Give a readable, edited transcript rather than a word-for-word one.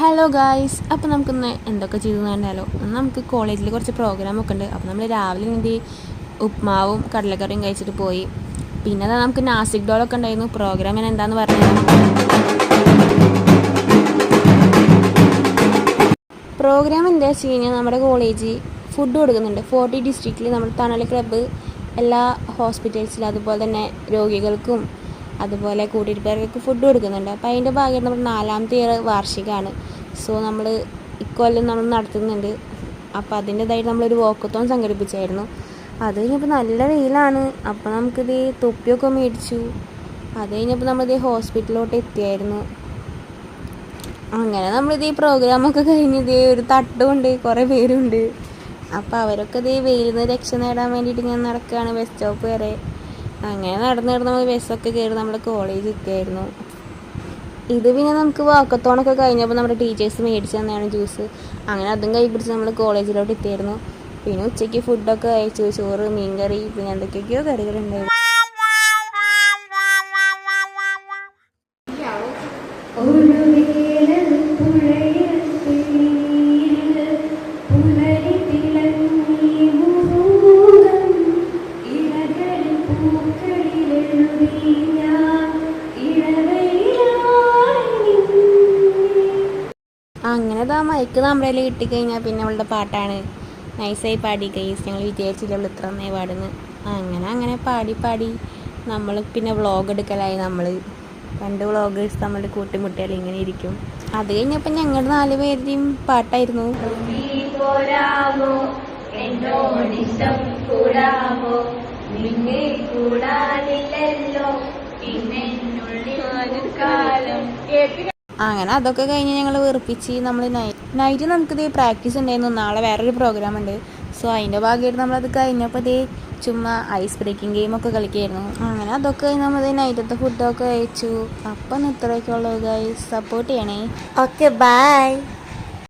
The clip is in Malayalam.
ഹലോ ഗായ്സ്, അപ്പോൾ നമുക്കിന്ന് എന്തൊക്കെ ചെയ്തു പറഞ്ഞാലോ. നമുക്ക് കോളേജിൽ കുറച്ച് പ്രോഗ്രാമൊക്കെ ഉണ്ട്. അപ്പോൾ നമ്മൾ രാവിലെ ഇങ്ങനെ ഉപ്മാവും കടലക്കറിയും കഴിച്ചിട്ട് പോയി. പിന്നെ നമുക്ക് നാസിക് ഡോളൊക്കെ ഉണ്ടായിരുന്നു. പ്രോഗ്രാം ഞാൻ എന്താണെന്ന് പറഞ്ഞത്. പ്രോഗ്രാം എന്താ വെച്ച് കഴിഞ്ഞാൽ നമ്മുടെ കോളേജ് ഫുഡ് കൊടുക്കുന്നുണ്ട്. 40 ഡിസ്ട്രിക്റ്റിൽ നമ്മൾ തണൽ ക്ലബ്ബ് എല്ലാ ഹോസ്പിറ്റൽസിലും അതുപോലെ തന്നെ രോഗികൾക്കും അതുപോലെ കൂട്ടിരിപ്പുകാർക്ക് ഫുഡ് കൊടുക്കുന്നുണ്ട്. അപ്പോൾ അതിൻ്റെ ഭാഗമായിട്ട് നമ്മൾ 4ാമത്തെ ഇയർ വാർഷികമാണ്. സോ നമ്മൾ ഇക്കൊല്ലം നമ്മൾ നടത്തുന്നുണ്ട്. അപ്പോൾ അതിൻ്റെതായിട്ട് നമ്മളൊരു വാക്കത്തോൺ സംഘടിപ്പിച്ചായിരുന്നു. അത് കഴിഞ്ഞപ്പോൾ നല്ല വെയിലാണ്. അപ്പോൾ നമുക്കിത് തൊപ്പിയൊക്കെ മേടിച്ചു. അത് കഴിഞ്ഞപ്പോൾ നമ്മളിത് ഹോസ്പിറ്റലിലോട്ട് എത്തിയായിരുന്നു. അങ്ങനെ നമ്മളിത് പ്രോഗ്രാമൊക്കെ കഴിഞ്ഞത് ഒരു തട്ടുമുണ്ട്, കുറേ പേരുണ്ട്. അപ്പോൾ അവരൊക്കെ ഇത് വെയിലിൽ നിന്ന് രക്ഷ നേടാൻ വേണ്ടിയിട്ട് ഇങ്ങനെ നടക്കുകയാണ് ബസ് സ്റ്റോപ്പ് വരെ. അങ്ങനെ നടന്ന് നമ്മൾ ബസ്സൊക്കെ കയറി നമ്മുടെ കോളേജ് എത്തിയായിരുന്നു. ഇത് പിന്നെ നമുക്ക് വാക്കത്തോണൊക്കെ കഴിഞ്ഞപ്പോൾ നമ്മുടെ ടീച്ചേഴ്സ് മേടിച്ച് തന്നെയാണ് ജ്യൂസ്. അങ്ങനെ അതും കൈ പിടിച്ച് നമ്മൾ കോളേജിലോട്ട് എത്തിയായിരുന്നു. പിന്നെ ഉച്ചയ്ക്ക് ഫുഡൊക്കെ കഴിച്ചു. ചോറ്, മീൻകറി, പിന്നെ എന്തൊക്കെയൊക്കെയോ കറികളുണ്ടായിരുന്നു. അങ്ങനെ മൈക്ക് നമ്മുടെ കയ്യിൽ കിട്ടിക്കഴിഞ്ഞാൽ പിന്നെ അവളുടെ പാട്ടാണ്. നൈസായി പാടി ഗൈസ്. ഞങ്ങൾ വിചാരിച്ചില്ല അവൾ ഇത്ര നന്നായി പാടുന്നു. അങ്ങനെ പാടി നമ്മൾ പിന്നെ വ്ളോഗ് എടുക്കലായി. നമ്മൾ 2 വ്ളോഗേഴ്സ് നമ്മളുടെ കൂട്ടിമുട്ടിയാൽ ഇങ്ങനെ ഇരിക്കും. അത് കഴിഞ്ഞപ്പോൾ ഞങ്ങളുടെ 4 പേരുടെയും പാട്ടായിരുന്നു. അങ്ങനെ അതൊക്കെ കഴിഞ്ഞ് ഞങ്ങൾ വെറുപ്പിച്ച് നമ്മൾ നൈറ്റ് നമുക്കിത് പ്രാക്ടീസ് ഉണ്ടായിരുന്നു. നാളെ വേറൊരു പ്രോഗ്രാം ഉണ്ട്. സോ അതിൻ്റെ ഭാഗമായിട്ട് നമ്മളത് കഴിഞ്ഞപ്പോൾ ഇതേ ചുമ്മാ ഐസ് ബ്രേക്കിംഗ് ഗെയിമൊക്കെ കളിക്കുമായിരുന്നു. അങ്ങനെ അതൊക്കെ കഴിഞ്ഞ് നമ്മൾ നൈറ്റത്തെ ഫുഡൊക്കെ കഴിച്ചു. അപ്പം ഇത്രയൊക്കെ ഉള്ളൂ ഗൈസ്. സപ്പോർട്ട് ചെയ്യണേ. Okay, by.